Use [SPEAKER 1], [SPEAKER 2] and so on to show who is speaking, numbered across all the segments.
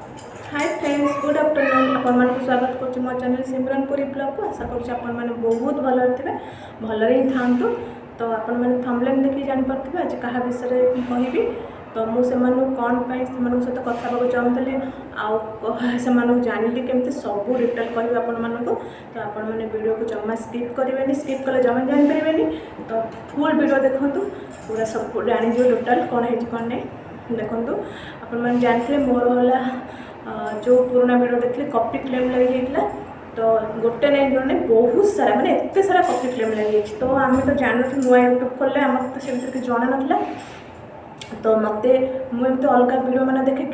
[SPEAKER 1] Hi friends, good afternoon. आपण स्वागत कर मो चैनल सिमरनपुरी ब्लॉग को। आशा करुँच आपण बहुत भल थे, भलरे ही था। तो आपण मैंने थंबनेल देखिए जानीपे आज क्या विषय कहबी। तो मुझे कौन सहित कथा चाहूली आने जानी केमती सब डिटेल कह आपण को। तो आपण मैंने वीडियो को जमा स्किप करेंगे, स्किप कले जमा जानीपारे। तो फुल वीडियो देखूँ, पूरा सब जानी टोटाल कौन है कौन नहीं देखूँ। आपण मैंने जानते मोर है जो पुराना वीडियो देखिए कॉपी क्लेम लगी जाता। तो गोटे नहीं जोड़े बहुत सारा माने एत सारा कॉपी क्लेम लगी। तो आम तो जानू नुआ यूट्यूब खोल आम तो से किसी जाना ना। तो मत मुझे अलग वीडियो मैंने देखे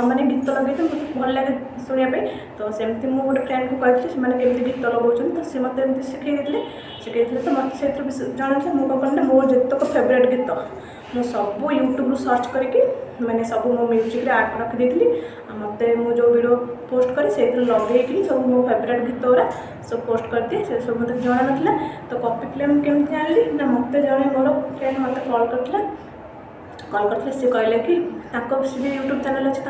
[SPEAKER 1] मैंने गीत लगे मत भल लगे शुणापी। तो सेमती मुझे गोटे फ्रेंड को कही से गीत लगाऊँ। तो सी मत शिखे तो मत से जाना मुझे कौन मोर जितक फेवरेट गीत मु सब यूट्यूब सर्च करके मैंने सब मो म्यूजिक आड रखी मत जो वीडियो पोस्ट करी से लगे सब मो फेवरेट गीत गुरा सब पोस्ट कर दिए। से सब मत जाना ना। तो कॉपी क्लेम केमती आनी ना मत जड़े मोर फ्रेंड मत कॉल करते सी कहले कि यूट्यूब चैनल अच्छे।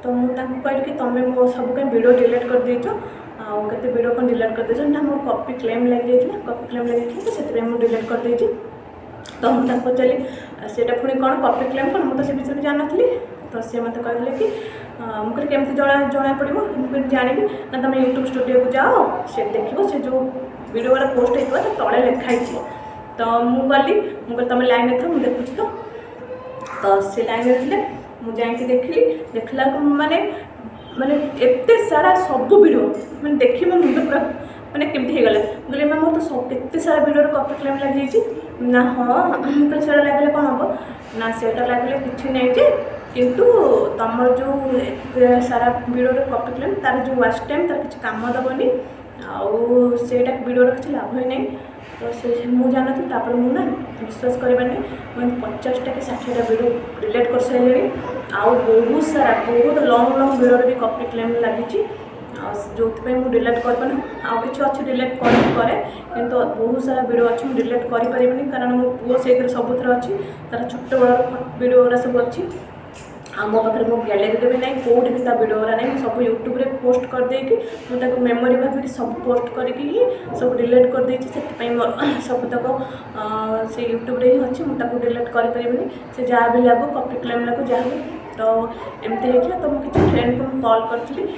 [SPEAKER 1] तो मुझे कहली कि तुम्हें मो सब कहीं वीडियो डिलीट कर देच आते वीडियो कौन डिलीट कर देच ना मोर कॉपी क्लेम लगी जाता। कॉपी क्लेम लगी तो से मुझे डिलीट कर देची। तो मुझे पचारि सेटा पुणी कौन कॉपी क्लेम कौन मुझे से विषय जानी। तो सी मत कहले कि मुझे केमती जना पड़ो मुझे जानी ना तुम यूट्यूब स्टूडियो को जाओ से देख से जो वीडियो वाला पोस्ट होता है तले लिखाई। तो मुझे तुम लाइन था मुझे देखुची। तो से लाइन थे मुझे देखिली देखला माने माने एत सारा सब वीडियो मैंने देखी मो मुझे पूरा मैंने केमती होगला। बोले मैम मोर तो सब केते सारा वीडियो कॉपी क्लेम लगी ना। हाँ मुझे से लगे कौन हम ना से लगे कि नहीं जे किंतु तुम जो सारा वीडियो कॉपी क्लेम तार जो वाच टाइम तार किसी काम दबनी आईटा वीडियो किसी लाभ ही नहीं। तो से मुझे जाना मुझे विश्वास करवानी मुझे 50टा कि 60टा वीडियो डिलीट कर सारे। आउ बहुत सारा बहुत लंग लंग वीडियो भी कॉपी क्लेम लगी जो मुझे डिलीट कर आउ कि अच्छे डिलीट करे किंतु बहुत सारा वीडियो अच्छी मुझे डिलीट करें कारण मो पुओ से सब अच्छी तार छोट बड़ वीडियो गुरा सब अच्छी। मो पाखे मो गैलेरी भी ना कौटी भी वीडियो गुरा ना सब यूट्यूब रे पोस्ट कर देकी मुझे मेमोरी भाविक सब पोस्ट करके ही सब डिलीट कर देती। से मोर सब तक से यूट्यूब रे ही अच्छी मुझे डिलीट करें से जहाँ भी लगो कॉपी क्लेम लगो जहाँ भी। तो एमती होता तो मुझे किसी फ्रेंड को कॉल करी।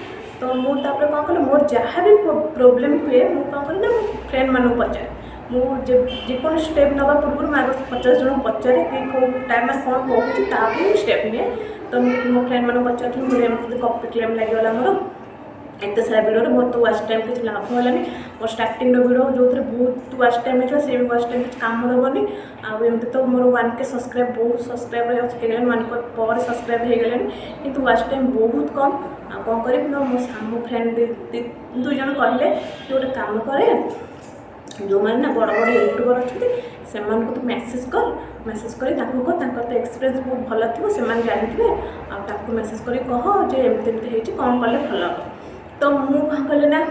[SPEAKER 1] तो मुझे कौन कल मोर जहाँ भी प्रोब्लेम हुए मुझे कौन कल ना फ्रेंड मानू पचारे मुझे जेको स्टेप नवा पूर्व मैं आगे 50 जन पचारे कि टाइम में कौन कहूँ स्टेप निए। तो मो फ्रेंड मानू पचार मुझे कॉपी क्लेम लगे मोर एत सारा वीडियो मोर तो वाच टाइम किसी लाभ होलानी। मोर स्टार्टिंग वीडियो जो बहुत वाच टाइम होता से भी वाच टाइम किसी काम दबनी आमती। तो मोर 1K सब्सक्राइब बहुत सब्सक्राइब हो 1K पर सब्सक्राइब हो गलानी किंतु वाच टाइम बहुत कम। कौन करें ना मो सामू फ्रेंड दुई जन कहले कि गोटे काम करे जो मैंने ना बड़ बड़ यूट्यूबर अच्छे से तो मेसेज कर तो एक्सपीरियंस बहुत भल थी से जानते आपको मेसेज कर कह जे एमती कौन कले भल हम। तो मुझे कौन कले ना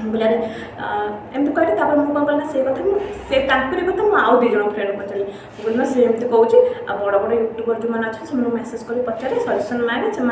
[SPEAKER 1] बोले एमती कहली मुझे कौन कल से कथा से कथा मुझे आउ 2 जन फ्रेंड पचारि बोल ना से एमती कहूँ आ बड़ बड़ यूट्यूबर जो मैंने अच्छे से मेसेज कर पचारे सजेसन मांगे से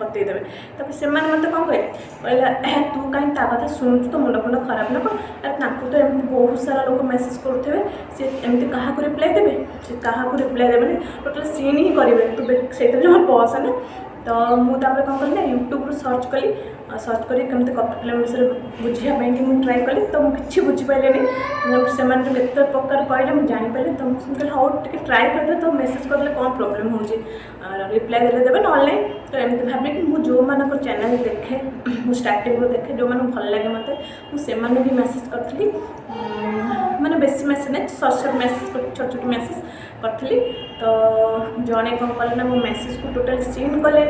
[SPEAKER 1] बतईदेवे। तब से मत कौन कहले तू कहीं कथा शुणुचु तो मुंड फुंड खराब ना कर अरे तो एमती बहुत सारा लोग मेसेज करुवे सी एमती क्या रिप्लाई देवे से क्या रिप्लाई देवे टोटाल सीन ही करेंगे तू से जो बस ना। तो मुझे कौन कली ना यूट्यूब सर्च कली सर्च करी केमती कॉपी क्लेम विषय बुझापी मुझे ट्राए कली। तो मुझे किसी बुझीपारे से जो प्रकार कहले मुझे जानीपारे। तो मुझे हाँ टे ट्राए करदे तो मेसेज करदे कौन प्रोब्लेम हो रिप्लाई देले देवे ना नहीं। तो एमती भाविक मुझे जो मान चैनल देखे मुझे स्टार्टिंग देखे जो मैंने भल लगे मत मुझे भी मेसेज करी मैंने बेसी मेसेज नहीं सर्ट मेसेज छोट छोट मेसेज करी। तो जड़े कौन कले ना मो मेसेज को टोटाल सीन कले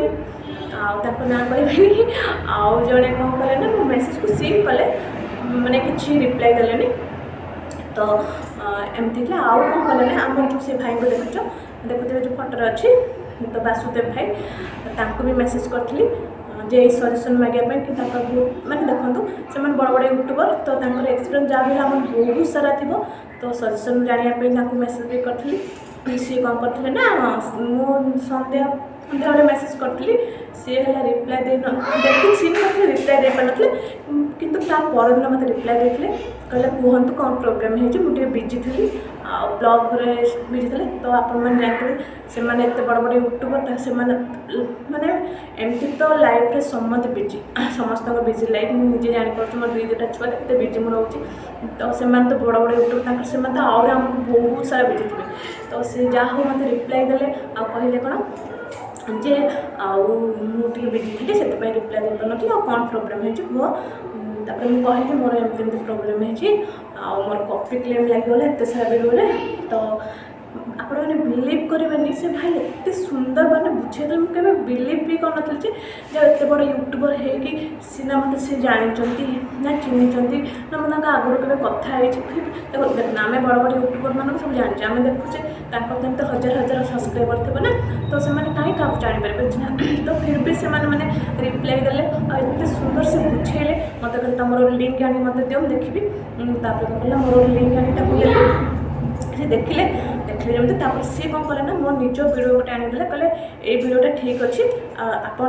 [SPEAKER 1] ना कहनी आउ जड़े कौन कले ना मो मेसेज को सीन कले मैंने किसी रिप्लाई देले। तो एमती आउ कौन कले ना आम जो से भाई को देखुए जो फटोरे अच्छी तो वासुदेव भाई भी मेसेज करी जे सजेसन मांगे कि माने देखो से बड़ बड़ यूट्यूबर तो एक्सपीरियंस जहाँ भी आम बहुत सारा थी। तो सजेसन जानापी मेसेज भी करी सी कौन करते ना मो सन्देह ସନ୍ଧ୍ୟାବେଳେ ମେସେଜ୍ କରିଥିଲି ସିଏ ହେଲା ରିପ୍ଲାଏ ଦେଖିଛି ନଥିଲେ ରିପ୍ଲାଏ ଦେଇପାରିନଥିଲେ କିନ୍ତୁ ତା ପରଦିନ ମୋତେ ରିପ୍ଲାଏ ଦେଇଥିଲେ କହିଲେ କୁହନ୍ତୁ କ'ଣ ପ୍ରୋବ୍ଲେମ୍ ହେଇଛି ମୁଁ ଟିକେ ବିଜି ଥିଲି ଆଉ ବ୍ଲଗ୍ରେ ବିଜି ଥିଲେ ତ ଆପଣମାନେ ଜାଣିଥିବେ ସେମାନେ ଏତେ ବଡ଼ ବଡ଼ ୟୁଟ୍ୟୁବର ସେମାନେ ମାନେ ଏମିତି ତ ଲାଇଫ୍ରେ ସମସ୍ତେ ବିଜି ସମସ୍ତଙ୍କ ବିଜି ଲାଇଫ୍ ମୁଁ ନିଜେ ଜାଣିପାରୁଛି ମୋର 2-2ଟା ଛୁଆ କେତେ ବିଜି ମୁଁ ରହୁଛି ତ ସେମାନେ ତ ବଡ଼ ବଡ଼ ୟୁଟ୍ୟୁବ ତାଙ୍କର ସେମାନେ ତ ଆହୁରି ଆମକୁ ବହୁତ ସାରା ବିଜି ଥିବେ ତ ସେ ଯାହା ହଉ ମୋତେ ରିପ୍ଲାଏ ଦେଲେ ଆଉ କହିଲେ କ'ଣ ଯେ ଆଉ ମୁଁ ଟିକେ ବିଜି ଥିଲି ସେଥିପାଇଁ ରିପ୍ଲାଏ ଦେଇପାରୁନଥିଲି ଆଉ କ'ଣ ପ୍ରୋବ୍ଲେମ୍ ହେଇଛି କୁହ ତାପରେ ମୁଁ କହିଲି ମୋର ଏମିତି ଏମିତି ପ୍ରୋବ୍ଲେମ୍ ହେଇଛି ଆଉ ମୋର କପି କ୍ଲେମ୍ ଲାଗିଗଲା ଏତେ ସାରା ଭିଡ଼ିଓରେ ତ ଆପଣମାନେ ବିଲିଭ୍ କରିବେନି ସେ ଭାଇ ଏତେ ସୁନ୍ଦର ମାନେ ବୁଝେଇଦେଲେ ମୁଁ କେବେ ବିଲିଭ୍ ବି କରିନଥିଲି ଯେ ଏତେ ବଡ଼ ୟୁଟ୍ୟୁବର ହେଇକି ସିନା ମୋତେ ସେ ଜାଣିଛନ୍ତି ନା ଚିହ୍ନିଛନ୍ତି ନା ମୁଁ ତାଙ୍କ ଆଗରୁ କେବେ କଥା ହେଇଛି ଦେଖୁନ ଆମେ ବଡ଼ ବଡ଼ ୟୁଟ୍ୟୁବରମାନଙ୍କୁ ସବୁ ଜାଣିଛେ ଆମେ ଦେଖୁଛେ ତାଙ୍କର ତ ଏମିତି ହଜାର ହଜାର ସବସ୍କ୍ରାଇବର ଥିବ ନା ତ ସେମାନେ କାହିଁ କାହାକୁ ଜାଣିପାରିବେ ତ ଫିର୍ ବି ସେମାନେ ମାନେ ରିପ୍ଲାଏ ଦେଲେ ଆଉ ଏତେ ସୁନ୍ଦର ସେ ବୁଝେଇଲେ ମୋତେ କହିଲେ ତୁମର ଲିଙ୍କ୍ ଆଣି ମୋତେ ଦିଅ ମୁଁ ଦେଖିବି ତାପରେ କ'ଣ କଲା ମୋର ଲିଙ୍କ୍ ଆଣି ତାକୁ ଦେଲି ସେ ଦେଖିଲେ ଯେମିତି ତାପରେ ସିଏ କ'ଣ କଲେ ନା ମୋ ନିଜ ଭିଡ଼ିଓ ଗୋଟେ ଆଣିଦେଲେ କହିଲେ ଏଇ ଭିଡ଼ିଓଟା ଠିକ୍ ଅଛି ଆପଣ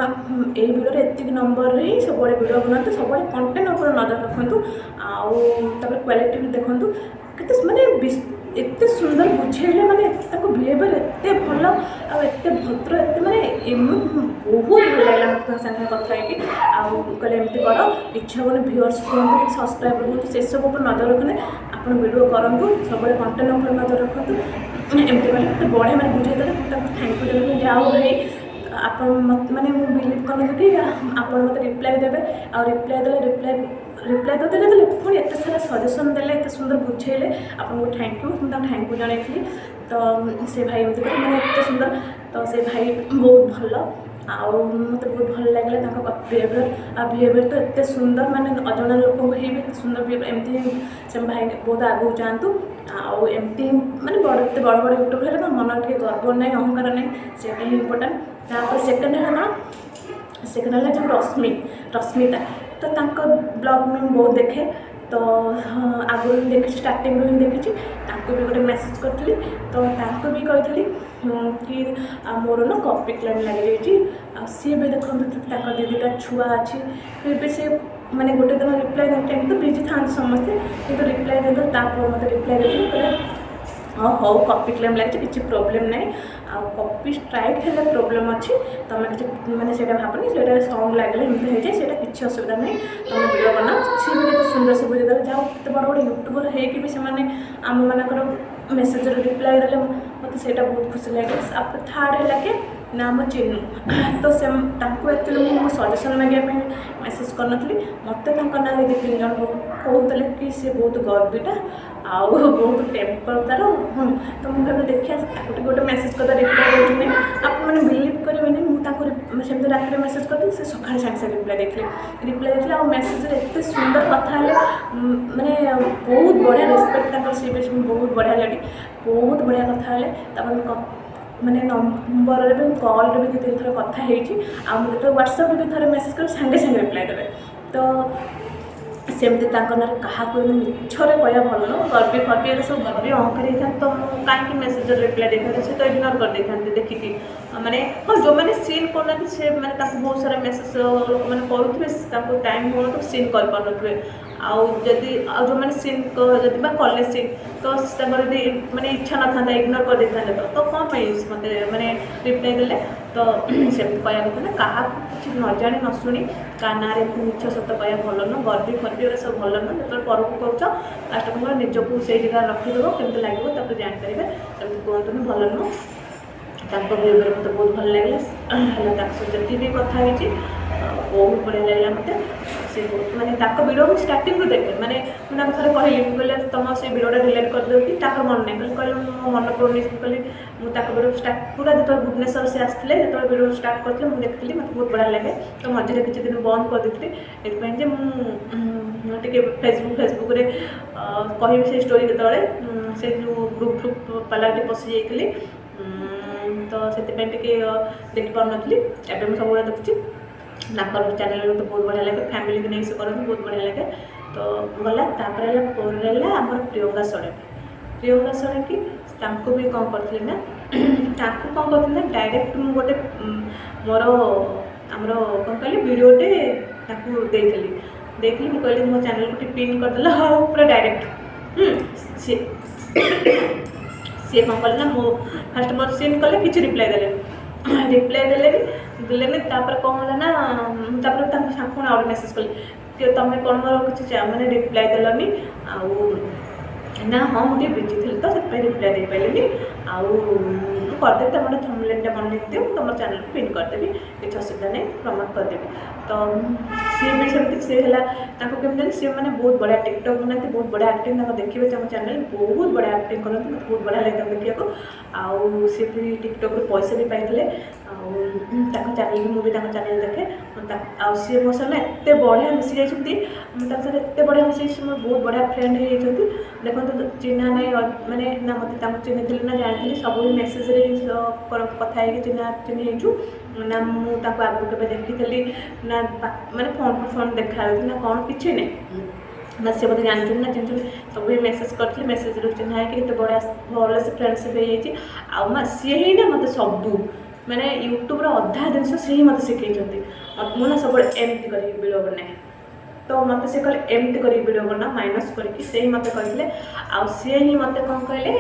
[SPEAKER 1] ଏଇ ଭିଡ଼ିଓରେ ଏତିକି ନମ୍ବରରେ ହିଁ ସବୁବେଳେ ଭିଡ଼ିଓ ବନାନ୍ତୁ ସବୁବେଳେ କଣ୍ଟେଣ୍ଟ ଉପରେ ନଜର ରଖନ୍ତୁ ଆଉ ତାପରେ କ୍ୱାଲିଟି ବି ଦେଖନ୍ତୁ କେତେ ମାନେ ଏତେ ସୁନ୍ଦର ବୁଝେଇଲେ ମାନେ ତାକୁ ବିହେଭିୟର ଏତେ ଭଲ ଆଉ ଏତେ ଭଦ୍ର ଏତେ ମାନେ ବହୁତ ଭଲ ଲାଗିଲା ମୋତେ ତାଙ୍କ ସାଙ୍ଗରେ କଥା ହେଇକି ଆଉ କହିଲେ ଏମିତି କର ଇଚ୍ଛା ହେବନି ଭିଉଅର୍ସ ହୁଅନ୍ତୁ କି ସବସ୍କ୍ରାଇବର ହୁଅନ୍ତୁ ସେସବୁ ଉପରେ ନଜର ରଖନ୍ତି ଆପଣ ଭିଡ଼ିଓ କରନ୍ତୁ ସବୁବେଳେ କଣ୍ଟେଣ୍ଟ ଉପରେ ନଜର ରଖନ୍ତୁ ଏମିତି କଲେ କେତେ ବଢ଼ିଆ ମାନେ ବୁଝେଇଦେଲେ ମୁଁ ତାଙ୍କୁ ଥ୍ୟାଙ୍କ ୟୁ ଦେଲି ଯାହା ହଉ ଭାଇ ଆପଣ ମାନେ ମୁଁ ବିଲିଭ୍ କରିନଥିଲି କି ଆପଣ ମୋତେ ରିପ୍ଲାଏ ଦେବେ ଆଉ ରିପ୍ଲାଏ ତ ଦେଲେ ପୁଣି ଏତେ ସାରା ସଜେସନ୍ ଦେଲେ ଏତେ ସୁନ୍ଦର ବୁଝେଇଲେ ଆପଣଙ୍କୁ ଥ୍ୟାଙ୍କ ୟୁ ମୁଁ ତାଙ୍କୁ ଥ୍ୟାଙ୍କ ୟୁ ଜଣାଇଥିଲି ତ ସେ ଭାଇ ଏମିତି କରି ମାନେ ଏତେ ସୁନ୍ଦର ତ ସେ ଭାଇ ବହୁତ ଭଲ ଆଉ ମୋତେ ବହୁତ ଭଲ ଲାଗିଲା ତାଙ୍କ ବିହେଭିୟର ତ ଏତେ ସୁନ୍ଦର ମାନେ ଅଜଣା ଲୋକଙ୍କୁ ହିଁ ବି ଏତେ ସୁନ୍ଦର ବିହେଭିୟର ଏମିତି ସେ ଭାଇ ବହୁତ ଆଗକୁ ଯାଆନ୍ତୁ ଆଉ ଏମିତି ମାନେ ଏତେ ବଡ଼ ବଡ଼ ୟୁଟ୍ୟୁବ୍ ହେଲେ କ'ଣ ମନରେ ଟିକେ ଗର୍ବ ନାହିଁ ଅହଙ୍କାର ନାହିଁ ସେଇଟା ହିଁ ଇମ୍ପୋର୍ଟାଣ୍ଟ ତାପରେ ସେକେଣ୍ଡ ହେଲା ଯେଉଁ ରଶ୍ମିତା ତ ତାଙ୍କ ବ୍ଲଗ୍ ମୁଁ ବହୁତ ଦେଖେ ତ ଆଗରୁ ହିଁ ଦେଖିଛି ଷ୍ଟାର୍ଟିଂରୁ ହିଁ ଦେଖିଛି ତାଙ୍କୁ ବି ଗୋଟେ ମେସେଜ୍ କରିଥିଲି ତ ତାଙ୍କୁ ବି କହିଥିଲି କି ମୋର ନା କପି କ୍ଲେମ୍ ଲାଗିଯାଇଛି ଆଉ ସିଏ ବି ଦେଖନ୍ତୁ ତାଙ୍କ 2-2ଟା ଛୁଆ ଅଛି ଫିର୍ ବି ସେ ମାନେ ଗୋଟେ ଦିନ ରିପ୍ଲାଏ ଦେଲେ ଏମିତି ତ ବିଜି ଥାନ୍ତି ସମସ୍ତେ କିନ୍ତୁ ରିପ୍ଲାଏ ଦେଲେ ତାପରେ ମୋତେ ରିପ୍ଲାଏ ଦେଇଥିଲେ କହିଲେ ହଁ ହଉ କପି କ୍ଲେମ୍ ଲାଗିଛି କିଛି ପ୍ରୋବ୍ଲେମ୍ ନାହିଁ ଆଉ କପି ଷ୍ଟ୍ରାଇକ୍ ହେଲେ ପ୍ରୋବ୍ଲେମ୍ ଅଛି ତୁମେ କିଛି ମାନେ ସେଇଟା ଭାବନି ସେଇଟା ସଙ୍ଗ ଲାଗିଲେ ଏମିତି ହେଇଯାଏ ସେଇଟା କିଛି ଅସୁବିଧା ନାହିଁ ତୁମେ ଭିଡ଼ିଓ ବନାଅ ସିଏ ବି କେତେ ସୁନ୍ଦର ସେ ବୁଝେଇଦେଲେ ଯାହା କେତେ ବଡ଼ ବଡ଼ ୟୁଟ୍ୟୁବର ହେଇକି ବି ସେମାନେ ଆମମାନଙ୍କର ମେସେଜରେ ରିପ୍ଲାଏ ଦେଲେ ମୋତେ ସେଇଟା ବହୁତ ଖୁସି ଲାଗେ ତାପରେ ଥାର୍ଡ଼ ହେଲା କି ନା ଆମ ଚିନୁ ତ ସେ ତାଙ୍କୁ ଆକ୍ଚୁଆଲି ମୁଁ ସଜେସନ୍ ମାଗିବା ପାଇଁ ମେସେଜ୍ କରିନଥିଲି ମୋତେ ତାଙ୍କ ନାଁରେ 2-3 ଜଣ କହୁଥିଲେ କି ସେ ବହୁତ ଗର୍ବିଟା ଆଉ ବହୁତ ଟେମ୍ପର ତା'ର ତ ମୁଁ ଭାବିଲି ଦେଖିଆ ତାକୁ ଟିକେ ଗୋଟେ ମେସେଜ୍ କରିଦେବା ରିପ୍ଲାଏ ଦେଉଛନ୍ତି ଆପଣମାନେ ବିଲିଭ୍ କରିବେନି ମୁଁ ତାଙ୍କୁ ସେମିତି ରାତିରେ ମେସେଜ୍ କରିଥିଲି ସେ ସକାଳେ ସାଙ୍ଗେ ସାଙ୍ଗେ ରିପ୍ଲାଏ ଦେଇଥିଲେ ଆଉ ମେସେଜରେ ଏତେ ସୁନ୍ଦର କଥା ହେଲେ ମାନେ ବହୁତ ବଢ଼ିଆ ରେସ୍ପେକ୍ଟ ତାଙ୍କର ସିଏ ବି ବହୁତ ବଢ଼ିଆ ଲେଡ଼ି ବହୁତ ବଢ଼ିଆ କଥା ହେଲେ ତାପରେ ମାନେ ନମ୍ବରରେ ବି କଲ୍ରେ ବି 2-3 ଥର କଥା ହେଇଛି ଆଉ ମୁଁ ଯେତେବେଳେ ହ୍ୱାଟ୍ସଆପ୍ରେ ବି ଥରେ ମେସେଜ୍ କରି ସାଙ୍ଗେ ସାଙ୍ଗେ ରିପ୍ଲାଏ ଦେବେ ତ ସେମିତି ତାଙ୍କ ନାଁରେ କାହାକୁ ମିଛରେ କହିବା ଭଲ ନୁହଁ ଗର୍ବୀ ଏରା ସବୁ ଗର୍ବୀ ଅହଙ୍କାରୀ ହେଇଥାନ୍ତି ତ ମୁଁ କାହିଁକି ମେସେଜରେ ରିପ୍ଲାଏ ଦେଇଥାନ୍ତି ସେ ତ ଇଗ୍ନୋର କରିଦେଇଥାନ୍ତି ଦେଖିକି ମାନେ ହଁ ଯେଉଁମାନେ ସିନ୍ କରୁନାହାନ୍ତି ସେମାନେ ତାଙ୍କୁ ବହୁତ ସାରା ମେସେଜ୍ ଲୋକମାନେ କରୁଥିବେ ତାଙ୍କୁ ଟାଇମ୍ ହେଉନଥିବ ସିନ୍ କରିପାରୁନଥିବେ ଆଉ ଯେଉଁମାନେ ସିନ୍ ଯଦି ବା କଲେଜ ସିନ୍ ତ ତାଙ୍କର ଯଦି ମାନେ ଇଚ୍ଛା ନଥାନ୍ତା ଇଗ୍ନୋର କରିଦେଇଥାନ୍ତେ ତ କ'ଣ ପାଇଁ ମୋତେ ମାନେ ରିପ୍ଲାଏ ଦେଲେ ତ ସେମିତି କହିବା କଥା ନା କାହାକୁ କିଛି ନ ଜାଣି ନ ଶୁଣି କାହା ନାଁରେ ମିଛ ସତ କହିବା ଭଲ ନୁହଁ ଗର୍ବୀ ଏଗୁଡ଼ା ସବୁ ଭଲ ନୁହଁ ଯେତେବେଳେ ପରକୁ କହୁଛ ଲାଷ୍ଟ କ'ଣ ନିଜକୁ ସେଇ ଜାଗାରେ ରଖିଦେବ କେମିତି ଲାଗିବ ତାପରେ ଜାଣିପାରିବେ ସେମିତି କୁହନ୍ତୁନି ଭଲ ନୁହଁ ତାଙ୍କ ବିହେଭିୟର ମୋତେ ବହୁତ ଭଲ ଲାଗିଲା ହେଲା ତାଙ୍କ ସହିତ ଯେତିକି ବି କଥା ହେଇଛି ବହୁତ ବଢ଼ିଆ ଲାଗିଲା ମୋତେ ସେ ମାନେ ତାଙ୍କ ଭିଡ଼ିଓ ମୁଁ ଷ୍ଟାର୍ଟିଂରୁ ଦେଖେ ମାନେ ମୁଁ ତାଙ୍କୁ ଥରେ କହିଲି ମୁଁ କହିଲେ ତୁମ ସେ ଭିଡ଼ିଓଟା ଡିଲିଟ୍ କରିଦେବ କି ତାଙ୍କର ମନେ ନାହିଁ କହିଲେ ମୋ ମନେ ପଡ଼ୁନି କହିଲି ମୁଁ ତାଙ୍କ ଭିଡ଼ିଓ ପୁରା ଯେତେବେଳେ ଭୁବନେଶ୍ୱର ସେ ଆସିଥିଲେ ଯେତେବେଳେ ଭିଡ଼ିଓ ଷ୍ଟାର୍ଟ କରିଥିଲେ ମୁଁ ଦେଖିଥିଲି ମୋତେ ବହୁତ ବଢ଼ିଆ ଲାଗେ ତ ମଝିରେ କିଛି ଦିନ ବନ୍ଦ କରିଦେଇଥିଲି ଏଥିପାଇଁ ଯେ ମୁଁ ଟିକେ ଫେସବୁକ୍ରେ କହିବି ସେଇ ଷ୍ଟୋରି କେତେବେଳେ ସେ ଯେଉଁ ଗ୍ରୁପ୍ ପାର୍ଲାରରେ ପଶି ଯାଇଥିଲି ତ ସେଥିପାଇଁ ଟିକେ ଦେଖିପାରୁନଥିଲି ଏବେ ମୁଁ ସବୁବେଳେ ଦେଖୁଛି ତାଙ୍କର ଚ୍ୟାନେଲ୍ ମୋତେ ବହୁତ ବଢ଼ିଆ ଲାଗେ ଫ୍ୟାମିଲିକୁ ନେଇ ସେ କରନ୍ତି ବହୁତ ବଢ଼ିଆ ଲାଗେ ତ ଗଲା ତାପରେ ହେଲା 4 ହେଲା ଆମର ପ୍ରିୟଙ୍କା ଷଡ଼ଙ୍ଗୀ ତାଙ୍କୁ ବି କ'ଣ କରିଥିଲି ନା ତାକୁ କ'ଣ କରିଥିଲି ନା ଡାଇରେକ୍ଟ ମୁଁ ଗୋଟେ ମୋର ଆମର କ'ଣ କହିଲି ଭିଡ଼ିଓଟେ ତାକୁ ଦେଇଥିଲି ମୁଁ କହିଲି ମୋ ଚ୍ୟାନେଲକୁ ଟିକେ ପିନ୍ କରିଦେଲା ହଉ ପୁରା ଡାଇରେକ୍ଟ ସିଏ କ'ଣ କଲେ ନା ମୁଁ ଫାଷ୍ଟ ମୋର ସିନ୍ କଲେ କିଛି ରିପ୍ଲାଏ ଦେଲେନି ତାପରେ କ'ଣ ହେଲା ନା ତାପରେ ତାଙ୍କୁ ପୁଣି ଆଉ ମେସେଜ୍ କଲି कि तुम कौन मोर किसी मैंने रिप्लाई देलनी आउ ना हाँ मुझे बिजी थी तो से रिप्लाई दे पारे आउ करदेवी तुम थंबनेलटा बनई दियो तुम चैनल को पिन करदेवी किसी असुविधा नहीं प्रमोट करदेवी तो सी भी सेमती सी है केमी सी मैंने बहुत बढ़िया टिकटक बनाते बहुत बढ़िया एक्टिंग देखिए तुम चैनल बहुत बढ़िया एक्टिंग करते मत बहुत बढ़िया लगे देखा आउ सी भी टिकटक पैसा भी पाई चैनल भी मुझे चैनल देखे सी मो साथ एत बढ़िया मिसी जाती मुझे एत बढ़िया मिसी मोर बहुत बढ़िया फ्रेंड हो देखो चिन्हा नहीं मानने ना मत चिन्ही ना जानी सब मेसेज कथा चिन्हा चिन्हू ना मुझे आगुरी के देखी ना माने फोन टू फोन देखा ना कौन किसी नहीं ना सी बोलते जानते ना चिन्ह सब मेसेज करते मेसेज चिन्ह है बढ़िया भल से फ्रेंडशिप हो सी ही ना मत सबू मैंने यूट्यूब अधा जिन से ही मत शिखई मुझे सब एमती कर वीडियो बनाए तो मत से कहले एमती कर वीडियो बना माइनस करके से ही मत कहते आउ सी ही मत कौन कहले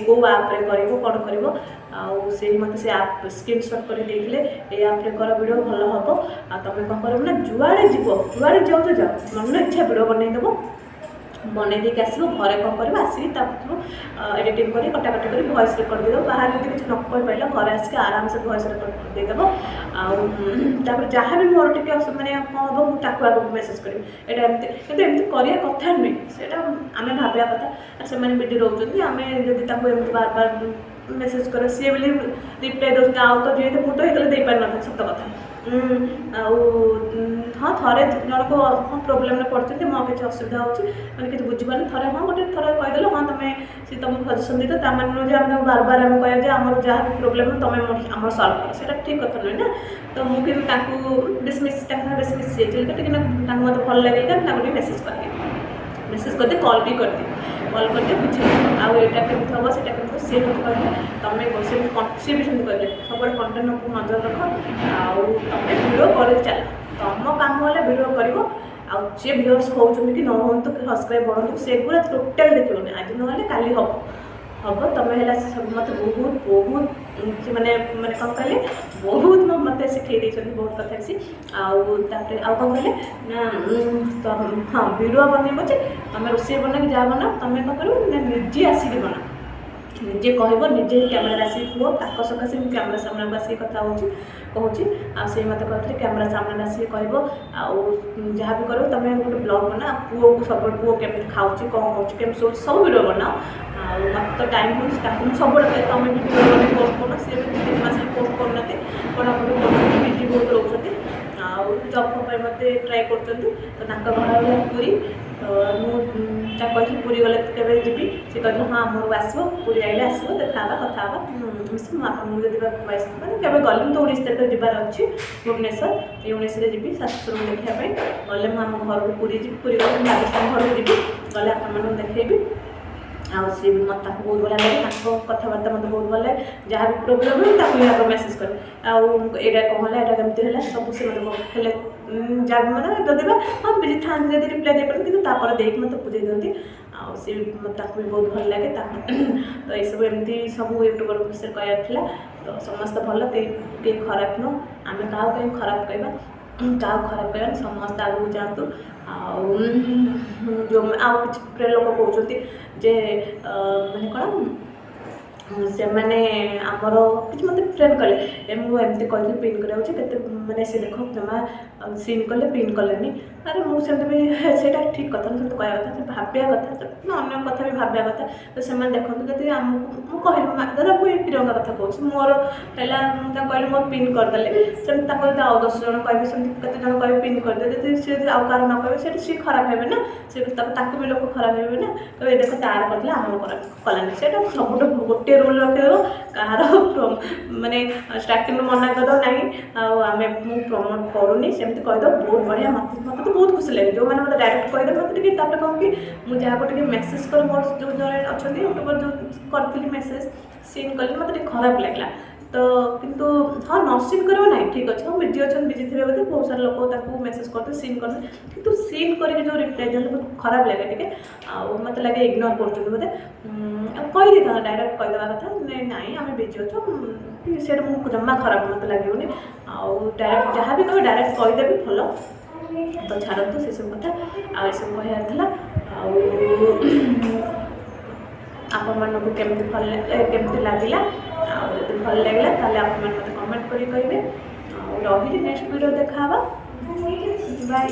[SPEAKER 1] कौ आप्रे कर कौन कर से मत से आप स्क्रीनशॉट कर देते आप्रे कर वीडियो भल हम तुम कौन कर ना जुआड़े जीव जुआड़े जाओ तो जाओ मन इच्छा वीडियो बनईदेव बनई देके आसो घरे कौन कर आसिक एडिटिंग कर कटाकटी कर वॉइस रिकॉर्ड देदेव बाहर जो किसी न कर पाइल घर आसिक आराम से वॉइस रिकॉर्ड देदेव आपर जहाँ भी मोर टे मैंने कौन हम मुझे आगे मेसेज करी एमती कि एमती करवा कथा नुहे से आम भाविया कथा से बिजी रोचे आम जब एमती बार बार मेसेज कर सी बोली रिप्लाई दे आउ तो जी मुझे तो दे पार ना सत कथा हाँ थे जन को हाँ प्रोब्लेम पड़ते मो किसी असुविधा हो मैंने किसी बुझीपारे थे हाँ गोटे थर कहीदेल हाँ तुम सी तुमको सजेसन दी तो मैंने जो आम बार बार आम कह आम जहाँ भी प्रोब्लेम तुम आम सल्व कर से ठीक कथा नुहे ना तो मुझे डिसमिस डिसमिस मत भल लगे मेसेज करते कॉल भी करते बुझे आईटा केमी हम से सी मत कहले तुम सी भी सेमती कहले सब कंटेन्ट को नजर रख तुम वीडियो कर चल तुम काम है वीडियो कर जे व्यूअर्स होती कि न हो सब्सक्राइब बढ़ू से गुरा टोटाल देखिए आज ना काली हम तुम है मत बहुत बहुत माने माने कौन कहले बहुत मत शिखे बहुत कथा सी आउे कौन कहले ना हाँ वीडियो बनइब जे तुम रोसे बना कि जहाँ बना तुम कौन कर निजे आसिक बना निजे कह निजे कैमेरा आसिक कह ताक सकाशे मुझे कैमेरा सामने को आसिक कथा कहूँ से मत कहते कैमेरा सामने आसिक कह जहाँ भी कर तुम गोटे ब्लॉग बना पुओ को सब पुओ केमी खाऊँ कौन कर सब वीडियो बनाओ मत तो टाइम हो सब तुम भी वीडियो बना पोस्ट करना सी भी 3 मास पोस्ट करना पढ़ापढ़ी कर बिजी बहुत रोचे जब मत ट्राए कर घर गला पूरी तो मुझे कहती पूरी गले केवे जी सी कहते हाँ मोर आसो पूरी आइले आसो देखा कथा मुझे मैंने केवे गली तो 19 तारीख जबार अच्छी भुवनेश्वर ये 19 जी शाशुर देखापी गले मुझे घर को पूरी जी पूरी गले घर को जी गले आप देखेबी सी मत बहुत बढ़िया लगे कथबार्ता मत बहुत भल लगे जहाँ भी प्रोब्लेम है आगे मेसेज कर यहाँ कौन है केमती है सब से मतलब जब मतलब जब हाँ बिजी था जब रिप्लाई दे पारे कि देख मत बुझे दिखती सी भी बहुत भल लगे तो ये सब एमती सब यूट्यूबर विषय कहला तो समस्त भल कहीं खराब नुह आम क्या कहीं खराब कहवा क्या खराब कहना समस्त आगे जातु जो आउ कि फ्रेंड लोक कहते जे माने कौन से मैंने आमर कि मत फ्रेंड कले मुझे कहती पिन कर मैंने से देख जमा सीन कले पिन कले अरे मुझे भी से ठीक कथा ना से कह कथा भाविया कथा ना अन्य कथा भी भाविया कथा तो से देखो जब आमको कहली दादा मुझे प्रियंका कथा कहूँ मोर है कहली मोर पिन करदे सेमती आउ 10 जन कह कत जन कह पिन करदे सी आउ कार न कहे सी खराब है ना सी भी लोक खराब है ना कहे देख तार कर आम कलानी से सब गोटे गोटे रूल रखिदेव कहार माने स्टार्टिंग मना करदेव ना आम प्रमोट करूनी सेमती कहीदेव बहुत बढ़िया मत तो बहुत खुशी लगे जो मैंने मतलब डायरेक्ट कहीदेव मतलब कौन कि मुझे जहाँ मेसेज कर मोर जो जन अच्छा यूट्यूबर जो करी मेसेज सीन कली मतलब खराब लगला तो किंतु हाँ न सीन कर ना ठीक अच्छे हाँ बिजी अच्छा बिजी थे बोलते बहुत सारा लोग मेसेज करते सीन करते किंतु सीन करके जो रिप्लाई दिखाते बहुत खराब लगे टे मत लगे इग्नोर कर बोलते कहीदे था डायरेक्ट कहीदेवा कथा ना आम बिजी अच्छे से जमा खराब मत लगे डायरेक्ट जहाँ भी कहे डायरेक्ट कहीदेवी भल तो छाड़ू से सब कथा आ सब कहला आपण मानक केमती भल केमती लगिला जब भल लगे ताले आपण मैंने मत कमेंट करी कहिबे रही नेक्स्ट वीडियो देखा बाय।